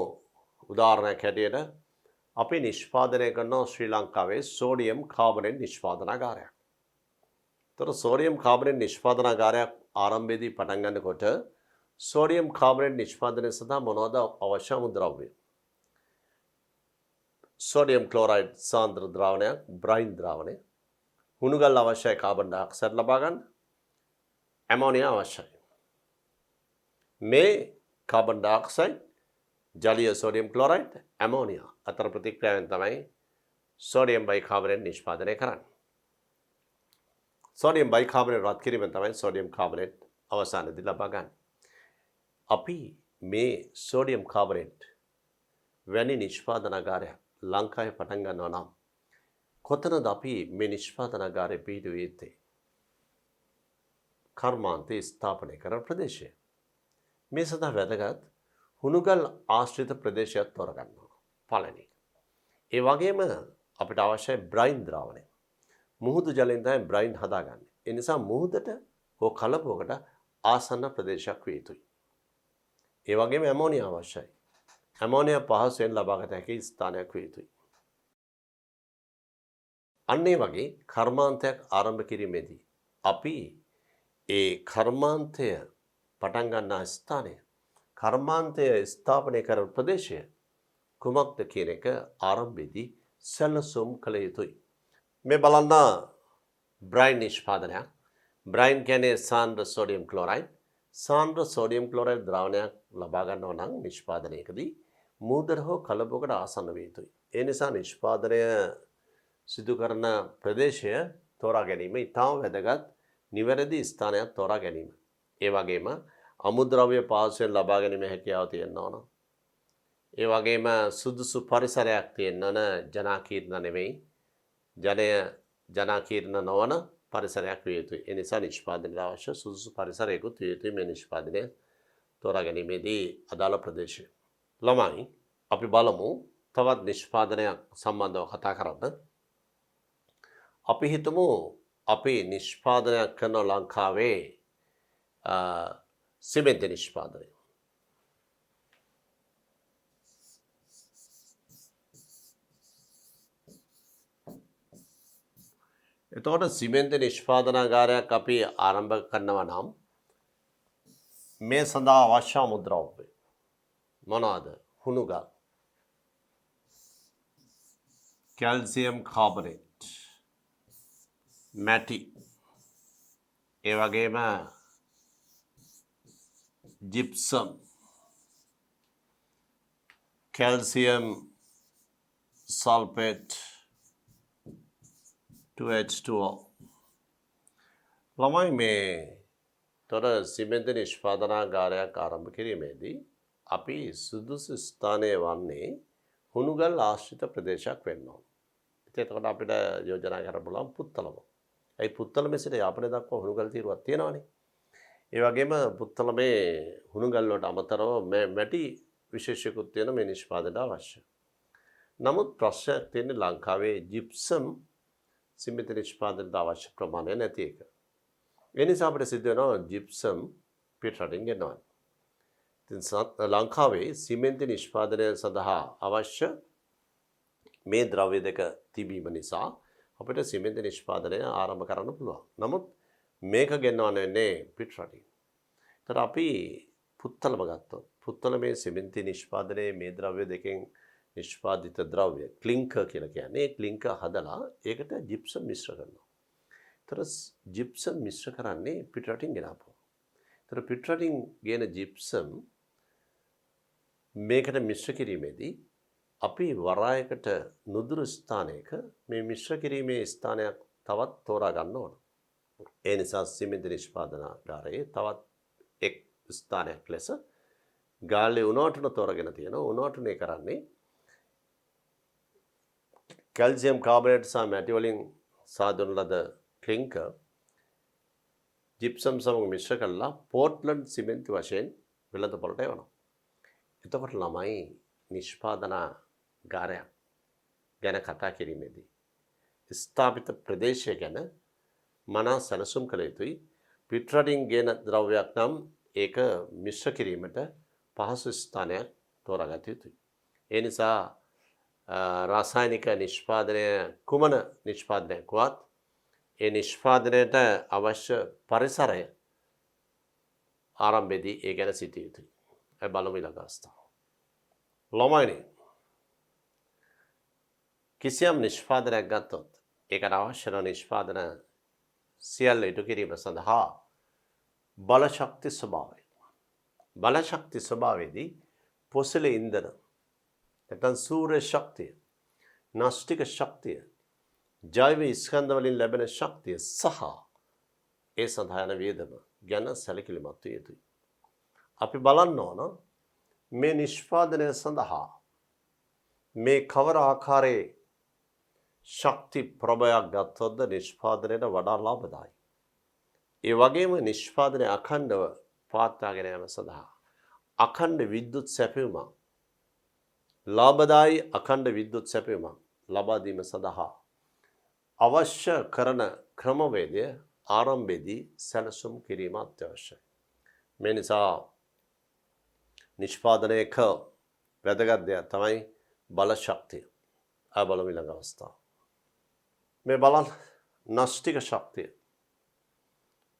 උදාහරණයක් හැටියට අපි නිෂ්පාදනය කරන ශ්‍රී ලංකාවේ සෝඩියම් කාබනේට් නිෂ්පාදනාගාරයක්. ඒතර සෝඩියම් කාබනේට් නිෂ්පාදනාගාරයක් ආරම්භයේදී පටන් ගන්නකොට සෝඩියම් කාබනේට් නිෂ්පාදනය සඳහා මොනවද අවශ්‍ය අමුද්‍රව්‍ය? සෝඩියම් ක්ලෝරයිඩ් සාන්ද්‍ර ද්‍රාවණයක්, බ්‍රයින් ද්‍රාවණය, හුණුගල් අවශ්‍යයි කාබන් ඩයොක්සයිඩ් ලබා ගන්න, ඇමෝනියා අවශ්‍යයි. මේ කාබන් ඩයොක්සයිඩ්, ජලීය සෝඩියම් ක්ලෝරයිඩ්, ඇමෝනියා අතර ප්‍රතික්‍රියාවෙන් තමයි සෝඩියම් බයිකාබනේට් නිෂ්පාදනය කරන්නේ. සෝඩියම් බයිකාබනේට් රත් කිරීමෙන් තමයි සෝඩියම් කාබනේට් අවසානයේදී ලබා ගන්න. අපි මේ සෝඩියම් කාබනේට් වැනි නිෂ්පාදනාගාරයක් ලංකාවේ පටන් ගන්නවා නම් කොතනද අපි මේ නිෂ්පාදනාගාරය පිහිටුවිය යුත්තේ? කර්මාන්තයේ ස්ථාපනය කරන ප්‍රදේශය. මේ සඳහා වැදගත් හුණුගල් ආශ්‍රිත ප්‍රදේශයක් තෝරගන්නවා. පළවෙනි. ඒ වගේම අපිට අවශ්‍යයි බ්‍රයින් ද්‍රාවණය. මුහුදු ජලයෙන් තමයි බ්‍රයින් හදාගන්නේ. ඒ නිසා මුහුදට හෝ කලපුවකට ආසන්න ප්‍රදේශයක් විය යුතුයි. ඒ වගේම ඇමෝනියා අවශ්‍යයි. ඇමෝනියා පහසුවෙන් ලබාගත හැකි ස්ථානයක් විය යුතුයි. අන්න ඒ වගේ කර්මාන්තයක් ආරම්භ කිරීමේදී අපි ඒ කර්මාන්තය පටන් ගන්නා ස්ථානය, කර්මාන්තය ස්ථාපනය කරන ප්‍රදේශය කුමක්ද කියන එක ආරම්භයේදී සැලසුම් කළ යුතුයි. මේ බලන්න බ්‍රයින් නිෂ්පාදනයක්. බ්‍රයින් කියන්නේ සාන්ද්‍ර සෝඩියම් ක්ලෝරයිඩ්. සාන්ද්‍ර සෝඩියම් ක්ලෝරයිඩ් ද්‍රාවණයක් ලබා ගන්නවා නම් නිෂ්පාදනයකදී මූදර හෝ කලබුවකට ආසන්න විය යුතුයි. ඒ නිසා නිෂ්පාදනය සිදු කරන ප්‍රදේශය තෝරා ගැනීම ඉතාම වැදගත්. නිවැරදි ස්ථානයක් තෝරා ගැනීම. ඒ වගේම අමුද්‍රව්‍ය පහසුවෙන් ලබා ගැනීම හැකියාව තියෙන්න ඕන. ඒ වගේම සුදුසු පරිසරයක් තියෙන්න ඕන. ජනාකීර්ණ නෙමෙයි. ජනාකීර්ණ නොවන පරිසරයක් විය යුතුයි. ඒ නිසා නිෂ්පාදනයට අවශ්‍ය සුදුසු පරිසරයකුත් විය යුතුයි මේ නිෂ්පාදනය තෝරා ගැනීමේදී අදාළ ප්‍රදේශය. ළමයි අපි බලමු තවත් නිෂ්පාදනයක් සම්බන්ධව කතා කරන්න. අපි හිතමු අපි නිෂ්පාදනයක් කරන ලංකාවේ සිමෙන්ති නිෂ්පාදනය. එතකොට සිමෙන්ති නිෂ්පාදනාගාරයක් අපි ආරම්භ කරනවා නම් මේ සඳහා අවශ්‍ය අමුද්‍රව්‍ය මොනවාද? හුණුගල්, කැල්සියම් කාබනේට්, මැටි, ඒ වගේම ජිප්සම්, කැල්සියම් සල්ෆේට්, 2H2O. ළමයි මේ තොර සිමෙන්ති නිෂ්පාදනාගාරයක් ආරම්භ කිරීමේදී අපි සුදුසු ස්ථානය වන්නේ හුණුගල් ආශ්‍රිත ප්‍රදේශයක් වෙන්න ඕන. එතකොට අපිට යෝජනා කරන්න පුළුවන් පුත්තලම. ඒ පුත්තලම සිට යාපනය දක්වා හුණුගල් තීරුවක් තියෙනවානේ. ඒ වගේම පුත්තල මේ හුණුගල් වලට අමතරව මැටි විශේෂයකුත් තියෙන මේ නිෂ්පාදනයට අවශ්‍ය. නමුත් ප්‍රශ්නයක් තියෙන්නේ ලංකාවේ ජිප්සම් සිමෙන්ති නිෂ්පාදනයට අවශ්‍ය ප්‍රමාණය නැති එක. ඒ නිසා අපිට සිද්ධ වෙනවා ජිප්සම් පිටරටින් ගෙනවන්න. ඉතින් ලංකාවේ සිමෙන්ති නිෂ්පාදනය සඳහා අවශ්‍ය මේ ද්‍රව්‍ය දෙක තිබීම නිසා අපිට සිමෙන්ති නිෂ්පාදනය ආරම්භ කරන්න පුළුවන්. නමුත් මේක ගෙනවන්න වෙන්නේ පිටරටින්. ඒතර අපි පුත්තලම ගත්තොත් පුත්තල මේ සිමෙන්ති නිෂ්පාදනයේ මේ ද්‍රව්‍ය දෙකෙන් නිෂ්පාදිත ද්‍රව්‍ය ක්ලින්කර් කියලා කියන්නේ ක්ලින්කර් හදලා ඒකට ජිප්සම් මිශ්‍ර කරනවා. ඒතර ජිප්සම් මිශ්‍ර කරන්නේ පිටරටින් ගෙනාපුවා. ඒතර පිටරටින් ගෙන ජිප්සම් මේකට මිශ්‍ර කිරීමේදී අපි වරායකට නුදුරු ස්ථානයක මේ මිශ්‍ර කිරීමේ ස්ථානයක් තවත් තෝරා ගන්න ඕන. ඒ නිසා සිමෙන්ති නිෂ්පාදනාගාරයේ තවත් එක් ස්ථානයක් ලෙස ගාල්ලේ උණුවටුන තෝරගෙන තියෙනවා. උණුවටුනේ කරන්නේ කැල්සියම් කාබනේට් සහ මැටි වලින් සාදන ලද ක්ලින්කර් ජිප්සම් සමග මිශ්‍ර කරලා පෝර්ට්ලන්ඩ් සිමෙන්ති වශයෙන් වෙළඳපොළට එවනවා. එතකොට ළමයි නිෂ්පාදනාගාරයක් ගැන කතා කිරීමේදී ස්ථාපිත ප්‍රදේශය ගැන මනා සැලසුම් කළ යුතුයි. පිටරටින් ගෙන ද්‍රව්‍යයක් නම් ඒක මිශ්‍ර කිරීමට පහසු ස්ථානයක් තෝරාගත යුතුයි. ඒ නිසා රාසායනික නිෂ්පාදනය කුමන නිෂ්පාදනයක් වත් ඒ නිෂ්පාදනයට අවශ්‍ය පරිසරය ආරම්භයේදී ඒ ගැන සිටිය යුතුයි. ඒ බලමු ඊළඟ අවස්ථාව. ළමයිනි කිසියම් නිෂ්පාදනයක් ගත්තොත් ඒකට අවශ්‍ය කරන නිෂ්පාදන සියල්ල ඉටු කිරීම සඳහා බලශක්ති ස්වභාවය. බලශක්ති ස්වභාවයේදී පොසිල ඉන්ධන නැත්නම් සූර්ය ශක්තිය, නාස්තික ශක්තිය, ජෛව ස්කන්ධ වලින් ලැබෙන ශක්තිය සහ ඒ සඳහා යන වියදම ගැන සැලකිලිමත් විය යුතුයි. අපි බලන්න ඕන මේ නිෂ්පාදනය සඳහා මේ කවර ආකාරයේ ශක්ති ප්‍රභයක් ගත්තොත්ද නිෂ්පාදනයට වඩා ලාභදායි. ඒ වගේම නිෂ්පාදනය අඛණ්ඩව පවත්වාගෙන යාම සඳහා අඛණ්ඩ විද්‍යුත් සැපයුමක් ලාභදායි අඛණ්ඩ විද්‍යුත් සැපයුමක් ලබා දීම සඳහා අවශ්‍ය කරන ක්‍රමවේදය ආරම්භයේදී සැලසුම් කිරීම අත්‍යවශ්‍යයි. මේ නිසා නිෂ්පාදනයක වැදගත් දෙයක් තමයි බලශක්තිය. බලමු ඊළඟ අවස්ථාව. මේ බලන්න නාස්තික ශක්තිය.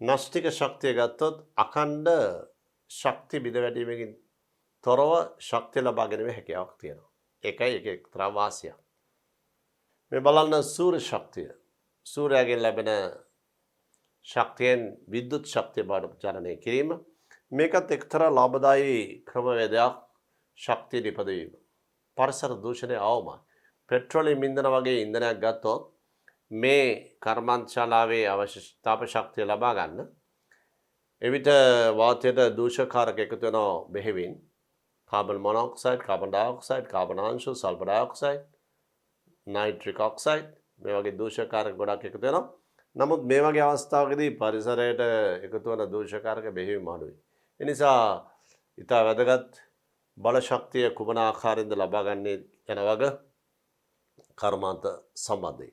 නාස්තික ශක්තිය ගත්තොත් අඛණ්ඩ ශක්ති බිඳ වැටීමකින් තොරව ශක්තිය ලබා ගැනීමේ හැකියාවක් තියෙනවා. ඒකයි ඒක එක්තරා වාසියක්. මේ බලන්න සූර්ය ශක්තිය. සූර්යයෙන් ලැබෙන ශක්තියෙන් විද්‍යුත් ශක්තිය බවට ජනනය කිරීම මේකත් එක්තරා ලාභදායී ක්‍රමවේදයක් ශක්තිය නිපදවීම. පරිසර දූෂණය අවමයි. පෙට්‍රෝලියම් ඉන්ධන වගේ ඉන්ධනයක් ගත්තොත් මේ කර්මාන්තශාලාවේ අවශ්‍ය තාප ශක්තිය ලබා ගන්න එවිට වාතයට දූෂකාරක එකතු වෙනවා බෙහෙවින් carbon monoxide, carbon dioxide, carbon අංශු, සල්ෆර් ඩයොක්සයිඩ්, නයිට්‍රික් ඔක්සයිඩ් මේ වගේ දූෂකාරක ගොඩක් එකතු වෙනවා. නමුත් මේ වගේ අවස්ථාවකදී පරිසරයට එකතු වන දූෂකාරක බෙහෙවින්ම අඩුයි. ඒ නිසා ඊට වැදගත් බලශක්තිය කුමන ආකාරයෙන්ද ලබා ගන්නේ යන වගේ කර්මාන්ත සම්බන්ධයි.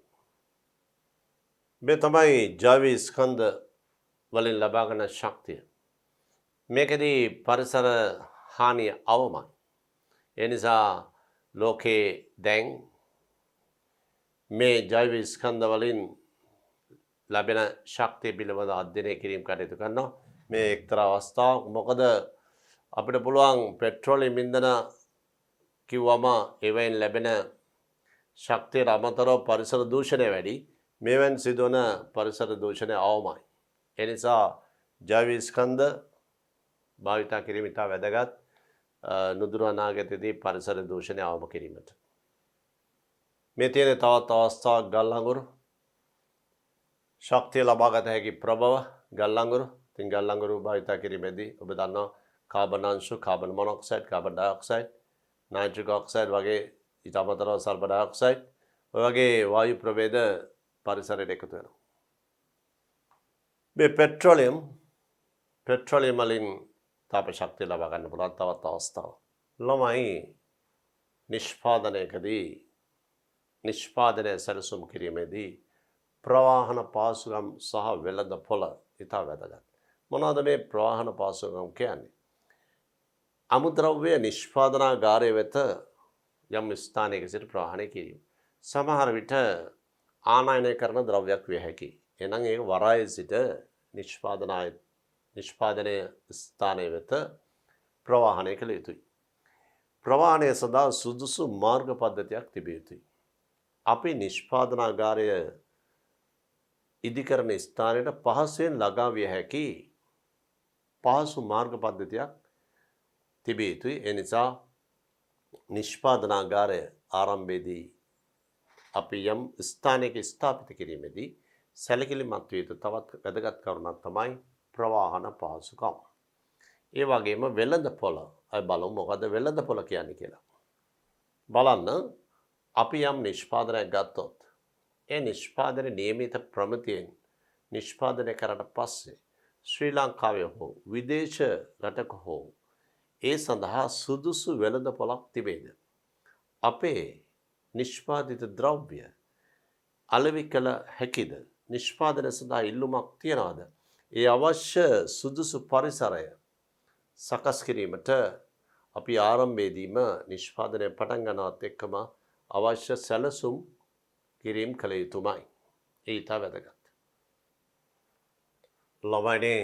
මේ තමයි ජෛව ස්කන්ධ වලින් ලබා ගන්න ශක්තිය. මේකදී පරිසර හානිය අවමයි. ඒ නිසා ලෝකේ දැන් මේ ජෛව ස්කන්ධ වලින් ලැබෙන ශක්තිය පිළිබඳ අධ්‍යයනය කිරීම කටයුතු කරනවා. මේ එක්තරා අවස්ථාවක්. මොකද අපිට පුළුවන් පෙට්‍රෝලියම් ඉන්ධන කිව්වම ඒවෙන් ලැබෙන ශක්තියට අමතරව පරිසර දූෂණය වැඩි. මේවෙන් සිදුවන පරිසර දූෂණය අවමයි. ඒ නිසා ජෛව ස්කන්ධ භාවිතා කිරීම ඉතා වැදගත් නුදුරු අනාගතයේදී පරිසර දූෂණය අවම කිරීමට. මේ තියෙන තවත් අවස්ථාවක් ගල් අඟුරු. ශක්තිය ලබාගත හැකි ප්‍රබව ගල් අඟුරු. ඉතින් ගල් අඟුරු භාවිතා කිරීමේදී ඔබ දන්නවා කාබන් අංශු, carbon monoxide, carbon dioxide, nitric oxide වගේ ඊට අමතරව සල්ෆර් ඩයොක්සයිඩ් ඔය වගේ වායු ප්‍රභේද පරිසරයට එකතු වෙනවා. මේ පෙට්‍රෝලියම් පෙට්‍රෝලියම් වලින් තාප ශක්තිය ලබා ගන්න පුළුවන් තවත් අවස්ථාවක්. ළමයි නිෂ්පාදනයකදී නිෂ්පාදනය සැලසුම් කිරීමේදී ප්‍රවාහන පාසුකම් සහ වෙළඳපොළ ඉතා වැදගත්. මොනවද මේ ප්‍රවාහන පාසුකම් කියන්නේ? අමුද්‍රව්‍ය නිෂ්පාදනාගාරය වෙත යම් ස්ථානයක සිට ප්‍රවාහනය කිරීම. සමහර විට ආනයනය කරන ද්‍රව්‍යයක් විය හැකියි. එනම් ඒක වරායේ සිට නිෂ්පාදනය ස්ථානය වෙත ප්‍රවාහනය කළ යුතුයි. ප්‍රවාහනය සඳහා සුදුසු මාර්ග පද්ධතියක් තිබිය යුතුයි. අපි නිෂ්පාදනාගාරය ඉදිකරන ස්ථානයට පහසුවෙන් ළඟා විය හැකි පහසු මාර්ග පද්ධතියක් තිබිය යුතුයි. ඒ නිසා නිෂ්පාදනාගාරය ආරම්භයේදී අපි යම් ස්ථානයක ස්ථාපිත කිරීමේදී සැලකිලිමත් විය යුතු තවත් වැදගත් කරුණක් තමයි ප්‍රවාහන පහසුකම්. ඒ වගේම වෙළඳපොළ. අය බලමු මොකද වෙළඳපොළ කියන්නේ කියලා. බලන්න අපි යම් නිෂ්පාදනයක් ගත්තොත් ඒ නිෂ්පාදන නියමිත ප්‍රමිතියෙන් නිෂ්පාදනය කරලා පස්සේ ශ්‍රී ලංකාවේ හෝ විදේශ රටක හෝ ඒ සඳහා සුදුසු වෙළඳපොළක් තිබේද? අපේ නිෂ්පාදිත ද්‍රව්‍ය අලෙවි කළ හැකිද? නිෂ්පාදනය සඳහා ඉල්ලුමක් තියනවාද? ඒ අවශ්‍ය සුදුසු පරිසරය සකස් කිරීමට අපි ආරම්භයේදීම නිෂ්පාදනය පටන් ගන්නවත් එක්කම අවශ්‍ය සැලසුම් කිරීම කළ යුතුමයි. ඒ ඉතා වැදගත්. ළමයිනේ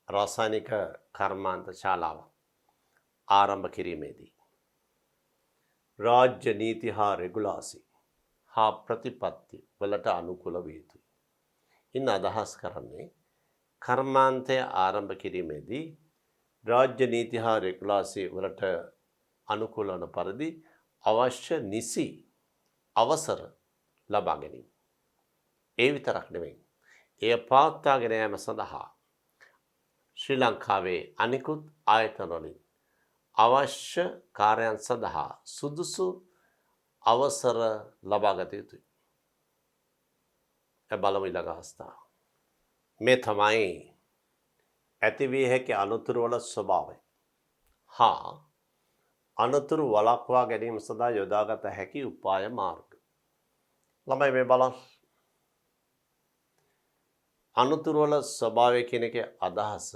රසායනික කර්මාන්ත ශාලාව ආරම්භ කිරීමේදී රාජ්‍ය නීති හා රෙගුලාසි හා ප්‍රතිපත්ති වලට අනුකූල විය යුතුයි. ඉන් අදහස් කරන්නේ කර්මාන්තය ආරම්භ කිරීමේදී රාජ්‍ය නීති හා රෙගුලාසි වලට අනුකූල වන පරිදි අවශ්‍ය නිසි අවසර ලබා ගැනීම. ඒ විතරක් නෙවෙයි. එය පවත්වාගෙන යාම සඳහා ශ්‍රී ලංකාවේ අනිකුත් ආයතන වලින් අවශ්‍ය කාර්යයන් සඳහා සුදුසු අවසර ලබා ගත යුතුයි. බලමු ඊළඟ අවස්ථාව. මේ තමයි ඇතිවිය හැකි අනතුරු වල ස්වභාවය හා අනතුරු වළක්වා ගැනීම සඳහා යොදාගත හැකි උපාය මාර්ග. ළමයි මේ බලන්න. අනතුරු වල ස්වභාවය කියන එකේ අදහස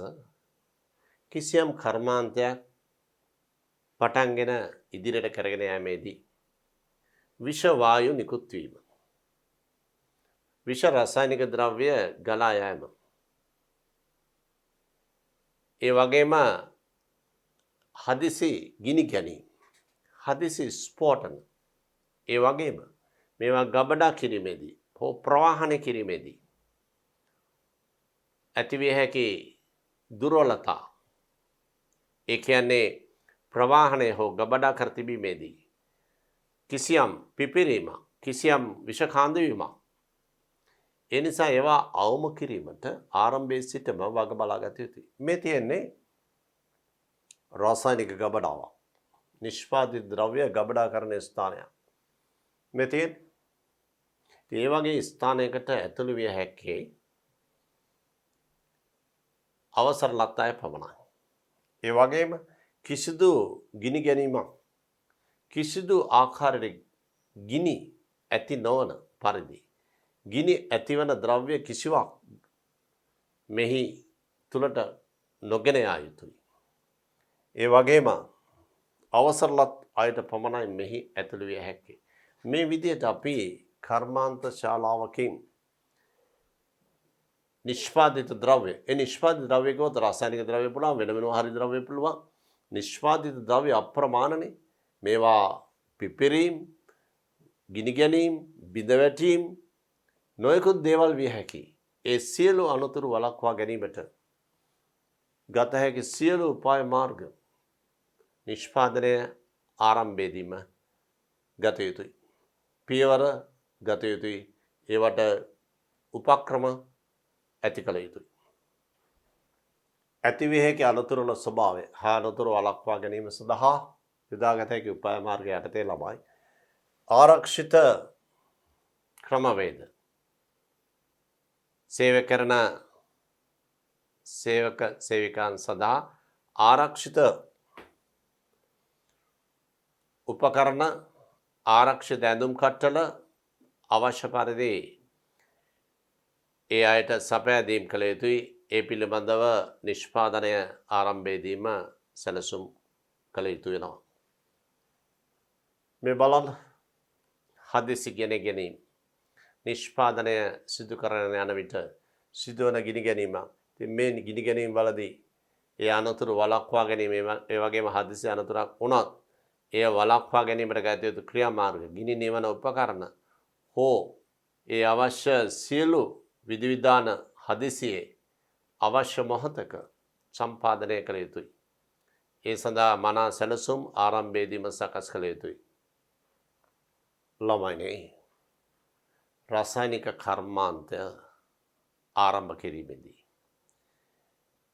කිසියම් කර්මාන්තයක් පටන්ගෙන ඉදිරියට කරගෙන යාමේදී විෂ වායු නිකුත් වීම, විෂ රසායනික ද්‍රව්‍ය ගලා යෑම, ඒ වගේම හදිසි ගිනි ගැනීම, හදිසි ස්ෆෝටන, ඒ වගේම මේවා ගබඩා කිරීමේදී හෝ ප්‍රවාහනය කිරීමේදී ඇතිවිය හැකි දුර්වලතා, ඒ කියන්නේ ප්‍රවාහනය හෝ ගබඩා කර තිබීමේදී කිසියම් පිපිරීමක්, කිසියම් විෂ කාන්දවීමක්, ඒ නිසා ඒවා අවම කිරීමට ආරම්භයේ සිටම වග බලා ගත යුතුයි. මේ තියෙන්නේ රසායනික ගබඩාවක්, නිෂ්පාදිත ද්‍රව්‍ය ගබඩා කරන ස්ථානයක්. මේ තියෙන්නේ ඒ වගේ ස්ථානයකට ඇතුළු විය හැක්කේ අවසර ලත් අය පමණයි. ඒ වගේම කිසිදු ගිනි ගැනීමක්, කිසිදු ආකාරයක ගිනි ඇති නොවන පරිදි ගිනි ඇතිවන ද්‍රව්‍ය කිසිවක් මෙහි තුලට නොගෙන යා යුතුයි. ඒ වගේම අවසර ලත් අයට පමණයි මෙහි ඇතුළු විය හැක්කේ. මේ විදිහට අපි කර්මාන්ත ශාලාවකින් නිෂ්පාදිත ද්‍රව්‍ය, ඒ නිෂ්පාදිත ද්‍රව්‍ය කවත රසායනික ද්‍රව්‍ය පුළුවන්, වෙන වෙනම හරි ද්‍රව්‍ය පුළුවන්. නිෂ්පාදිත ද්‍රව්‍ය අප්‍රමාණනේ. මේවා පිපිරීම්, ගිනි ගැනීම්, බිඳ වැටීම්, නොයෙකුත් දේවල් විය හැකියි. ඒ සියලු අනතුරු වළක්වා ගැනීමට ගත හැකි සියලු උපාය මාර්ග නිෂ්පාදනය ආරම්භයේදීම ගත යුතුයි. පියවර ගත යුතුයි. ඒවට උපක්‍රම ඇති කළ යුතුයි. ඇතිවිය හැකි අනතුරු වල ස්වභාවය හා අනතුරු වළක්වා ගැනීම සඳහා යොදාගත හැකි උපාය මාර්ග යටතේ ළමයි ආරක්ෂිත ක්‍රමවේද, සේවය කරන සේවක සේවිකාන් සඳහා ආරක්ෂිත උපකරණ ආරක්ෂිත ඇඳුම් කට්ටල අවශ්‍ය පරිදි ඒ අයට සපයා දීම් කළ යුතුයි. ඒ පිළිබඳව නිෂ්පාදනය ආරම්භයේදීම සැලසුම් කළ යුතු වෙනවා. මේ බලන්න හදිසි ගෙන ගැනීම නිෂ්පාදනය සිදු කරන යන විට සිදුවන ගිනි ගැනීම. ඉතින් මේ ගිනි ගැනීම වලදී ඒ අනතුරු වළක්වා ගැනීම ඒ වගේම හදිසි අනතුරක් වුණත් එය වළක්වා ගැනීමට ගත යුතු ක්‍රියාමාර්ග ගිනි නිවන උපකරණ හෝ ඒ අවශ්‍ය සියලු විධිවිධාන හදිසියේ අවශ්‍ය මොහොතක සම්පාදනය කළ යුතුයි. ඒ සඳහා මනා සැලසුම් ආරම්භයේදීම සකස් කළ යුතුයි. ළමයිනේ රසායනික කර්මාන්තය ආරම්භ කිරීමේදී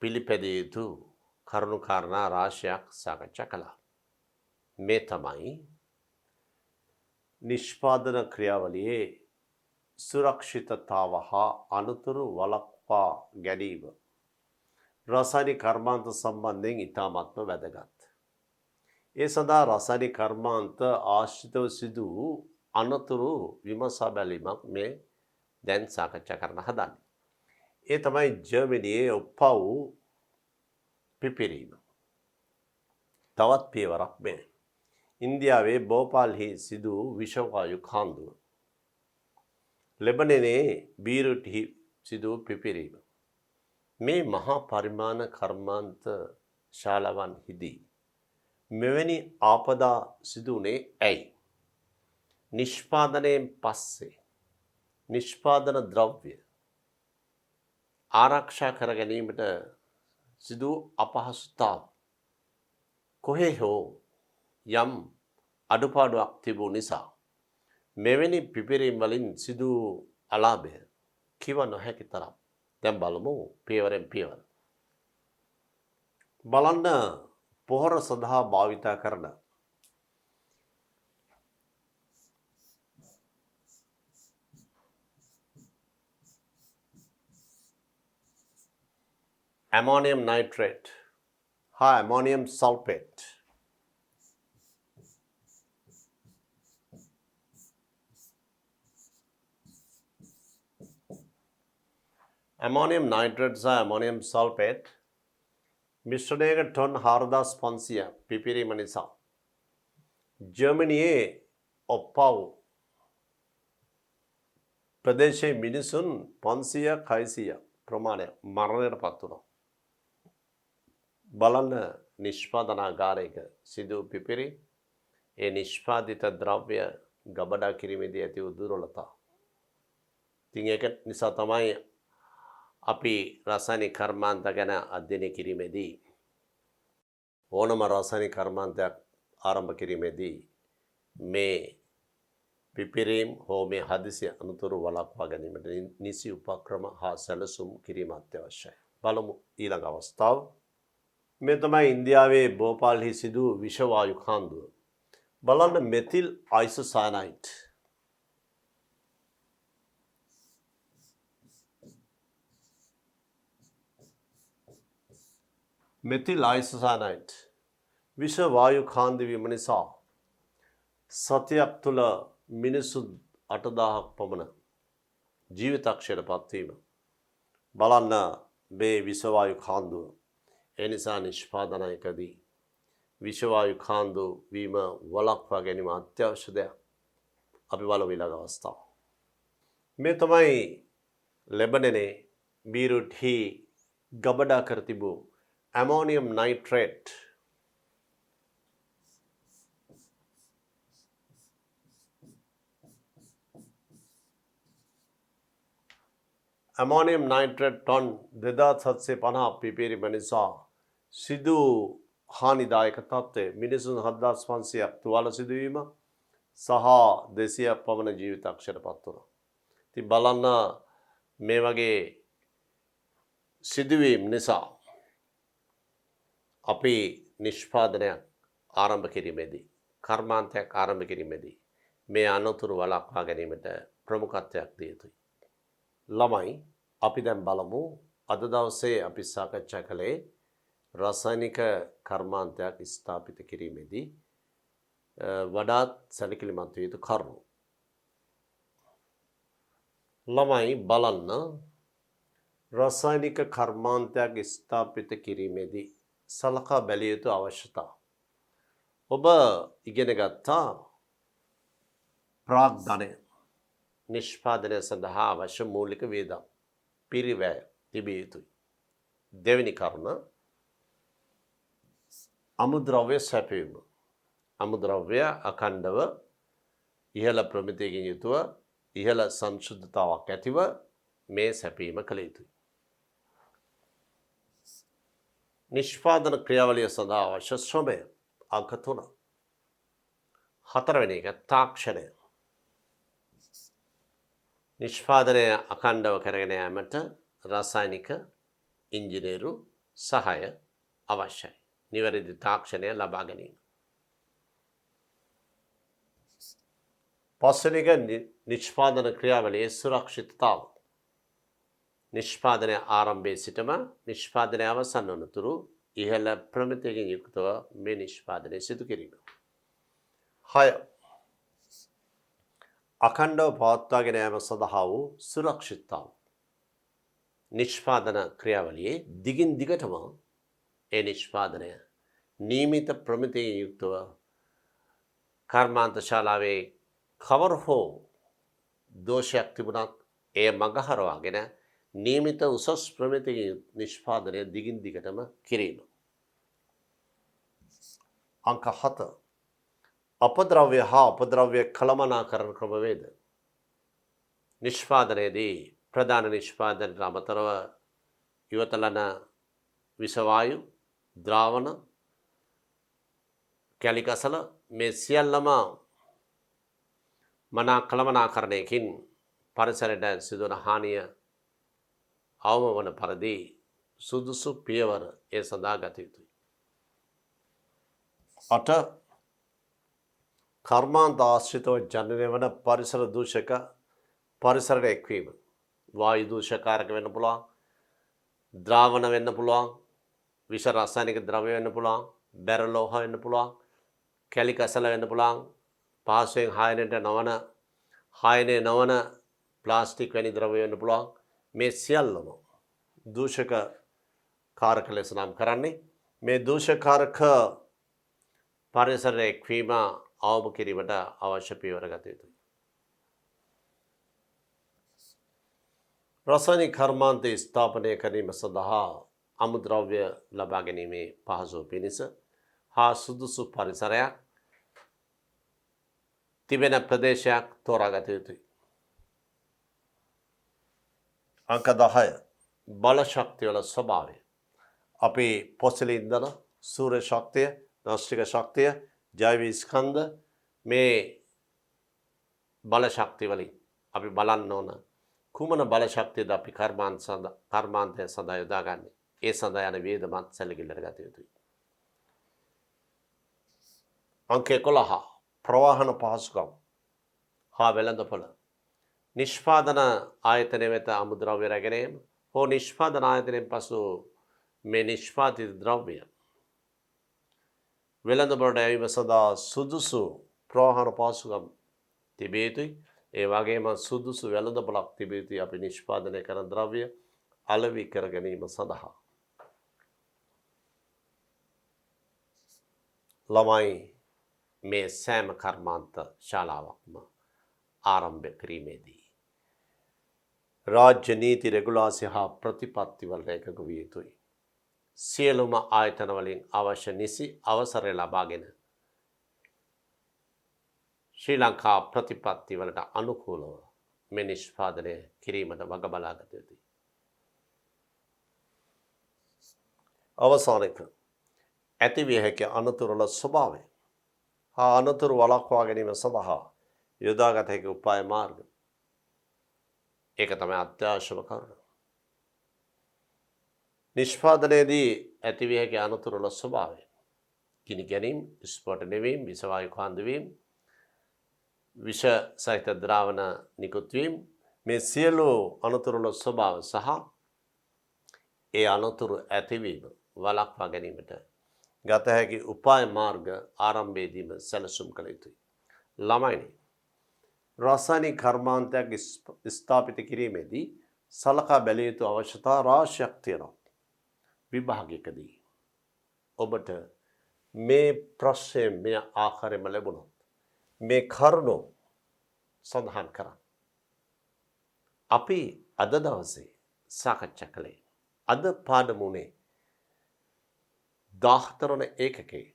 පිළිපැදිය යුතු කරුණු කාරණා රාශියක් සාකච්ඡා කළා. මේ තමයි නිෂ්පාදන ක්‍රියාවලියේ සුරක්ෂිතතාව හා අනතුරු වළක්වා ගැනීම රසායනික කර්මාන්ත සම්බන්ධයෙන් ඉතාමත්ම වැදගත්. ඒ සඳහා රසායනික කර්මාන්ත ආශ්‍රිතව සිදු වූ අනතුරු විමසා බැලීමක් මේ දැන් සාකච්ඡා කරන්න හදන්නේ. ඒ තමයි ජර්මනියේ ඔප්පව් පිපිරීම. තවත් පියවරක් මේ. ඉන්දියාවේ භෝපාල්හි සිදු වූ විෂවායු කාන්දුව. ලෙබනනේ බීරුට්හි සිදු වූ පිපිරීම. මේ මහා පරිමාණ කර්මාන්ත ශාලාවන්හිදී මෙවැනි ආපදා සිදු වුණේ ඇයි? නිෂ්පාදනයෙන් පස්සේ නිෂ්පාදන ද්‍රව්‍ය ආරක්ෂා කර ගැනීමට සිදු අපහසුතාව කොහේ හෝ යම් අඩුපාඩුවක් තිබූ නිසා මෙවැනි පිපිරීම් වලින් සිදු අලාභය කිව නොහැකි තරම්. දැන් බලමු පියවරෙන් පියවර. බලන්න පොහොර සඳහා භාවිතා කරන ammonium nitrate හා ammonium sulfate ammonium nitrate සහ ammonium sulfate මිශ්‍රණයක ටොන් 4500 පිපිරීම නිසා ජර්මනියේ ඔප්පව් ප්‍රදේශයේ මිනිසුන් 500-600 ප්‍රමාණය මරණයට පත් වුණා. බලන්න නිෂ්පාදනාගාරයක සිදු පිපිරි ඒ නිෂ්පාදිත ද්‍රව්‍ය ගබඩා කිරීමේදී ඇති වූ දුර්වලතා. ඉතින් ඒක නිසා තමයි අපි රසායනික කර්මාන්ත ගැන අධ්‍යයනය කිරීමේදී ඕනම රසායනික කර්මාන්තයක් ආරම්භ කිරීමේදී මේ පිපිරීම් හෝ මේ හදිසි අනතුරු වළක්වා ගැනීමට නිසි උපක්‍රම හා සැලසුම් කිරීම අත්‍යවශ්‍යයි. බලමු ඊළඟ අවස්ථාව. මේ තමයි ඉන්දියාවේ භෝපාල්හි සිදු විෂවායු කාන්දුව. බලන්න මෙතිල් අයිසොසයනයිඩ්. මෙතිල් අයිසොසයනයිඩ් විෂවායු කාන්දු වීම නිසා සතියක් තුළ මිනිසු 8000ක් පමණ ජීවිතක්ෂයට පත්වීම. බලන්න මේ විෂවායු කාන්දුව. ඒ නිසා නිෂ්පාදනයකදී විෂවායු කාන්දු වීම වළක්වා ගැනීම අත්‍යවශ්‍ය දෙයක්. අපි බලමු ඊළඟ අවස්ථාව. මේ තමයි ලෙබනනේ බීරුට්හි ගබඩා කර තිබූ ammonium nitrate ammonium nitrate ton 2750 පිපිරීම නිසා සිදු හානිදායක තත්ත්වය මිනිසුන් 7500ක් තුවාල සිදුවීම සහ 200ක් පමණ ජීවිතක්ෂයට පත් වුණා. ඉතින් බලන්න මේ වගේ සිදුවීම් නිසා අපි නිෂ්පාදනයක් ආරම්භ කිරීමේදී කර්මාන්තයක් ආරම්භ කිරීමේදී මේ අනතුරු වළක්වා ගැනීමට ප්‍රමුඛත්වයක් දිය යුතුයි. ළමයි අපි දැන් බලමු අද දවසේ අපි සාකච්ඡා කළේ රසායනික කර්මාන්තයක් ස්ථාපිත කිරීමේදී වඩාත් සැලකිලිමත් විය යුතු කරුණු. ළමයි බලන්න රසායනික කර්මාන්තයක් ස්ථාපිත කිරීමේදී සලකා බැලිය යුතු අවශ්‍යතා. ඔබ ඉගෙන ගත්තා ප්‍රාග්ධනය නිෂ්පාදනය සඳහා අවශ්‍ය මූලික වියදම් පිරිවැය තිබිය යුතුයි. දෙවෙනි කරුණ අමුද්‍රව්‍ය සැපයීම. අමුද්‍රව්‍ය අඛණ්ඩව ඉහළ ප්‍රමිතියකින් යුතුව ඉහළ සංශුද්ධතාවක් ඇතිව මේ සැපීම කළ යුතුයි. නිෂ්පාදන ක්‍රියාවලිය සඳහා අවශ්‍ය ශ්‍රමය අංක 3. හතරවෙනි එක තාක්ෂණය. නිෂ්පාදනය අඛණ්ඩව කරගෙන යාමට රසායනික ඉංජිනේරු සහාය අවශ්‍යයි. නිවැරදි තාක්ෂණය ලබා ගැනීම. පස්වෙනි එක නිෂ්පාදන ක්‍රියාවලියේ සුරක්ෂිතතාව. නිෂ්පාදනය ආරම්භයේ සිටම නිෂ්පාදනය අවසන් වනතුරු ඉහළ ප්‍රමිතියකින් යුක්තව මේ නිෂ්පාදනය සිදු කිරීම. 6. අඛණ්ඩව පවත්වාගෙන යාම සඳහා වූ සුරක්ෂිතතාව. නිෂ්පාදන ක්‍රියාවලියේ දිගින් දිගටම ඒ නිෂ්පාදනය නියමිත ප්‍රමිතියකින් යුක්තව කර්මාන්ත ශාලාවේ කවර හෝ දෝෂයක් තිබුණත් එය මගහරවාගෙන නියමිත උසස් ප්‍රමිතියකින් නිෂ්පාදනය දිගින් දිගටම කිරීම. අංක 7. අපද්‍රව්‍ය හා අපද්‍රව්‍ය කළමනාකරණ ක්‍රමවේද. නිෂ්පාදනයේදී ප්‍රධාන නිෂ්පාදනයට අමතරව ඉවතලන විෂවායු, ද්‍රාවණ, කැලිකසල මේ සියල්ලම මනා කළමනාකරණයකින් පරිසරයට සිදුවන හානිය අවම වන පරිදි සුදුසු පියවර ඒ සඳහා ගත යුතුයි. 8. කර්මාන්ත ආශ්‍රිතව ජනනය වන පරිසර දූෂක පරිසරයට එක්වීම. වායු දූෂකාරක වෙන්න පුළුවන්, ද්‍රාවණ වෙන්න පුළුවන්, විෂ රසායනික ද්‍රව්‍ය වෙන්න පුළුවන්, බැරලෝහ වෙන්න පුළුවන්, කැලිකසල වෙන්න පුළුවන්, පහසුවෙන් හායනය නොවන ප්ලාස්ටික් වැනි ද්‍රව්‍ය වෙන්න පුළුවන්. මේ සියල්ලම දූෂක කාරක ලෙස නම් කරන්නේ. මේ දූෂකාරක පරිසරයට එක්වීම අවම කිරීමට අවශ්‍ය පියවර ගත යුතුයි. රසායනික කර්මාන්තය ස්ථාපනය කිරීම සඳහා අමුද්‍රව්‍ය ලබා ගැනීමේ පහසුව පිණිස හා සුදුසු පරිසරයක් තිබෙන ප්‍රදේශයක් තෝරාගත යුතුයි. අංක 10. බල ශක්තිවල ස්වභාවය. අපි පොසිල ඉන්ධන, සූර්ය ශක්තිය, නාස්තික ශක්තිය, ජෛව ස්කන්ධ මේ බල ශක්ති වලින් අපි බලන්න ඕන කුමන බල ශක්තියද අපි කර්මාන්තය සඳහා යොදාගන්නේ. ඒ සඳහා යන වේදමත් සැලකිල්ලට ගත යුතුයි. අංක 11. ප්‍රවාහන පහසුකම් හා වෙළඳපොළ. නිෂ්පාදන ආයතනය වෙත අමුද්‍රව්‍ය රැගෙනීම හෝ නිෂ්පාදන ආයතනයෙන් පසු මේ නිෂ්පාදිත ද්‍රව්‍ය වෙළඳපොළට යැවීම සඳහා සුදුසු ප්‍රවාහන පහසුකම් තිබිය යුතුයි. ඒ වගේම සුදුසු වෙළඳපොළක් තිබිය යුතුයි අපි නිෂ්පාදනය කරන ද්‍රව්‍ය අලෙවි කර ගැනීම සඳහා. ළමයි මේ සෑම කර්මාන්ත ශාලාවක්ම ආරම්භ කිරීමේදී රාජ්‍ය නීති රෙගුලාසි හා ප්‍රතිපත්තිවලට එකඟ විය යුතුයි. සියලුම ආයතන වලින් අවශ්‍ය නිසි අවසරය ලබාගෙන ශ්‍රී ලංකා ප්‍රතිපත්තිවලට අනුකූලව මේ නිෂ්පාදනය කිරීමට වග බලාගත යුතුයි. අවසානයක ඇතිවිය හැකි අනතුරුල ස්වභාවය හා අනතුරු වළක්වා ගැනීම සඳහා යොදාගත හැකි උපාය මාර්ග. ඒක තමයි අත්‍යවශ්‍යම කරුණ. නිෂ්පාදනයේදී ඇතිවිය හැකි අනතුරුල ස්වභාවය. ගිනි ගැනීම, ස්ෆෝට නෙවීම, විෂවායු කාන්දු වීම, විෂ සහිත ද්‍රාවණ නිකුත් වීම මේ සියලු අනතුරුල ස්වභාව සහ ඒ අනතුරු ඇතිවීම වළක්වා ගැනීමට ගත හැකි උපාය මාර්ග ආරම්භයේදීම සැලසුම් කළ යුතුයි. ළමයිනි, රසායනික කර්මාන්තයක් ස්ථාපිත කිරීමේදී සලකා බැලිය යුතු අවශ්‍යතා රාශියක් තියෙනවා. විභාගයකදී ඔබට මේ ප්‍රශ්නය මේ ආකාරයෙන්ම ලැබුණොත් මේ කරුණු සඳහන් කරන්න. අපි අද දවසේ සාකච්ඡා කළේ අද පාඩමුනේ 14 වන ඒකකේ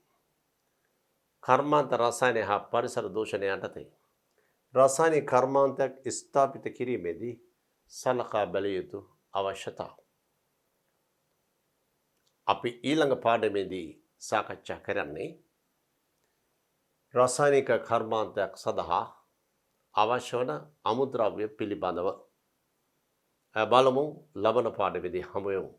කර්මාන්ත රසායන හා පරිසර දූෂණය යටතේ රසායනික කර්මාන්තයක් ස්ථාපිත කිරීමේදී සලකා බැලිය යුතු අවශ්‍යතාව. අපි ඊළඟ පාඩමේදී සාකච්ඡා කරන්නේ රසායනික කර්මාන්තයක් සඳහා අවශ්‍ය වන අමුද්‍රව්‍ය පිළිබඳව. බලමු ලබන පාඩමේදී හමු වෙමු.